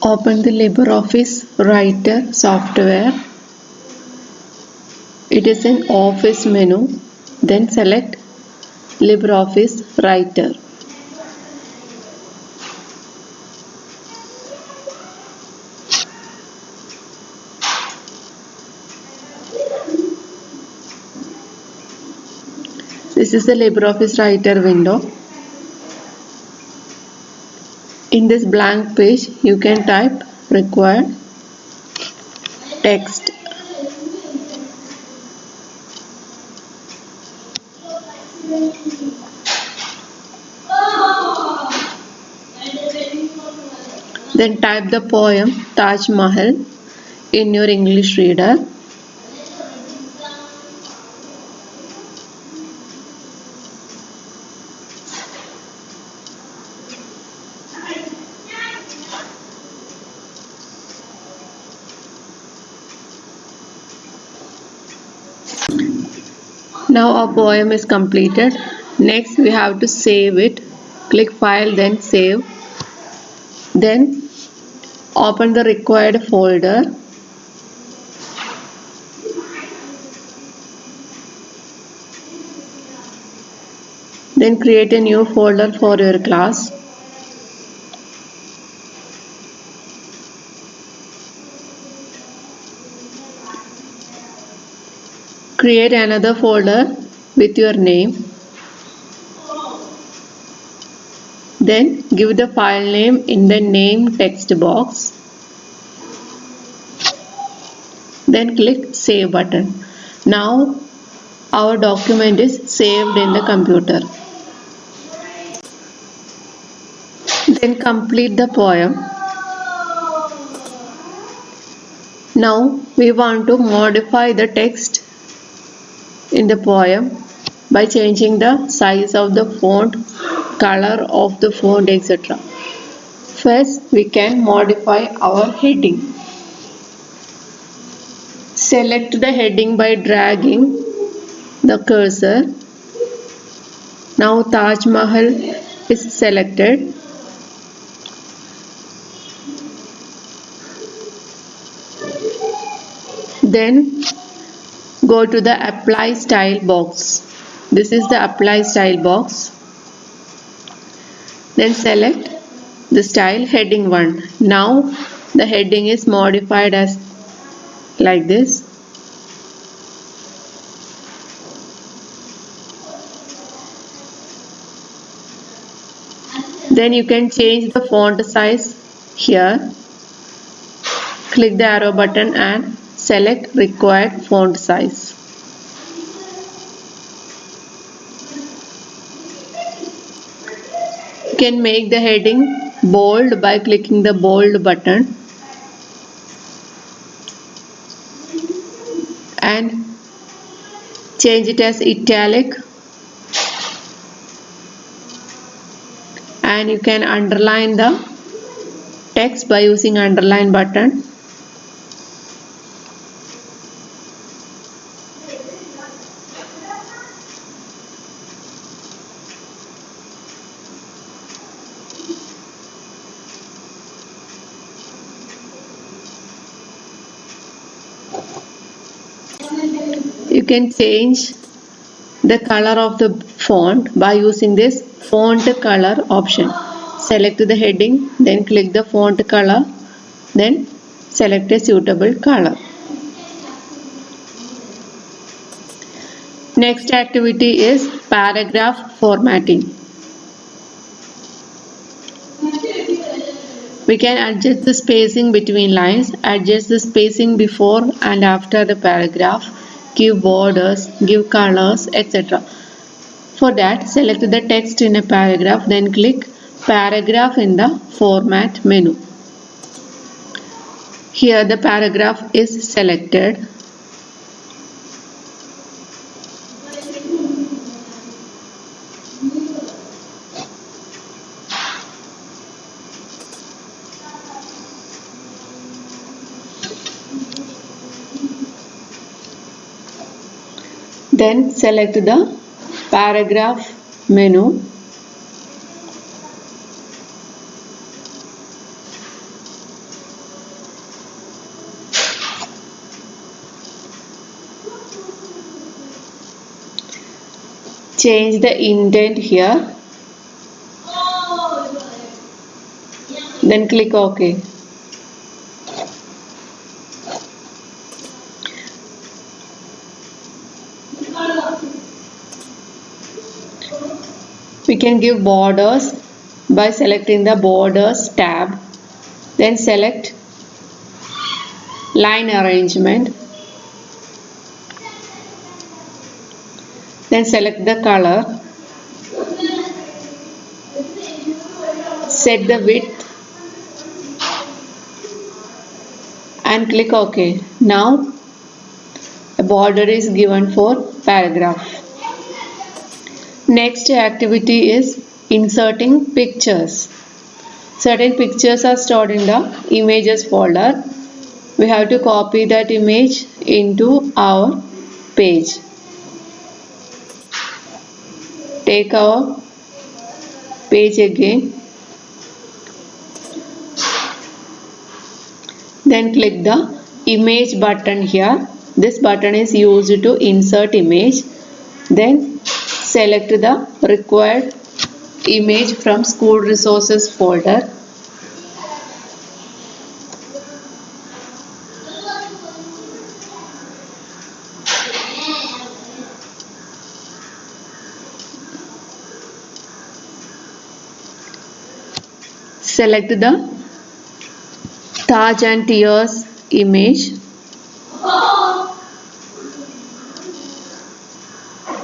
Open the LibreOffice Writer software. It is an Office menu. Then select LibreOffice Writer. This is the LibreOffice Writer window. In this blank page, you can type required text. Then type the poem Taj Mahal in your English reader. Now our poem is completed. Next we have to save it. Click File, then Save. Then open the required folder. Then create a new folder for your class. Create another folder with your name. Then give the file name in the name text box. Then click Save button. Now our document is saved in the computer. Then complete the poem. Now we want to modify the text in the poem by changing the size of the font, color of the font, etc. First, we can modify our heading. Select the heading by dragging the cursor. Now Taj Mahal is selected. Then go to the Apply Style box. This is the Apply Style box. Then select the style heading 1. Now the heading is modified as like this. Then you can change the font size here. Click the arrow button and select required font size. You can make the heading bold by clicking the bold button and change it as italic, and you can underline the text by using underline button. You can change the color of the font by using this font color option. Select the heading, then click the font color, then select a suitable color. Next activity is paragraph formatting. We can adjust the spacing between lines, adjust the spacing before and after the paragraph, give borders, give colors, etc. For that, select the text in a paragraph, then click Paragraph in the Format menu. Here the paragraph is selected. Then select the paragraph menu. change the indent here, then click OK. We can give borders by selecting the borders tab, then select line arrangement, then select the color, set the width and click OK. Now a border is given for paragraph. Next activity is inserting pictures. Certain pictures are stored in the images folder. We have to copy that image into our page. Take our page again. Then click the image button here. This button is used to insert image. Then select the required image from school resources folder. Select the Taj and Tears image.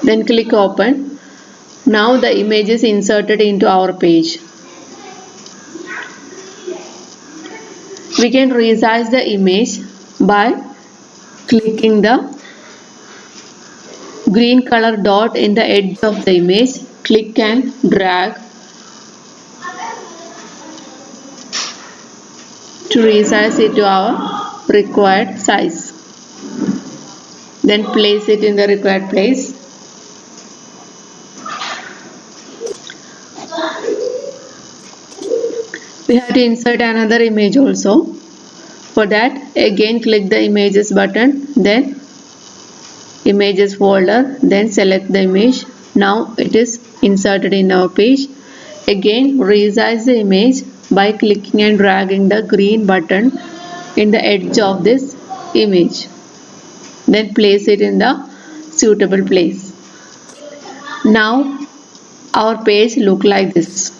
Then click open. Now the image is inserted into our page. We can resize the image by clicking the green color dot in the edge of the image. Click and drag to resize it to our required size. Then place it in the required place. We have to insert another image also. For that, again click the images button, then images folder, then select the image. Now it is inserted in our page. Again resize the image by clicking and dragging the green button in the edge of this image. Then place it in the suitable place. Now our page look like this.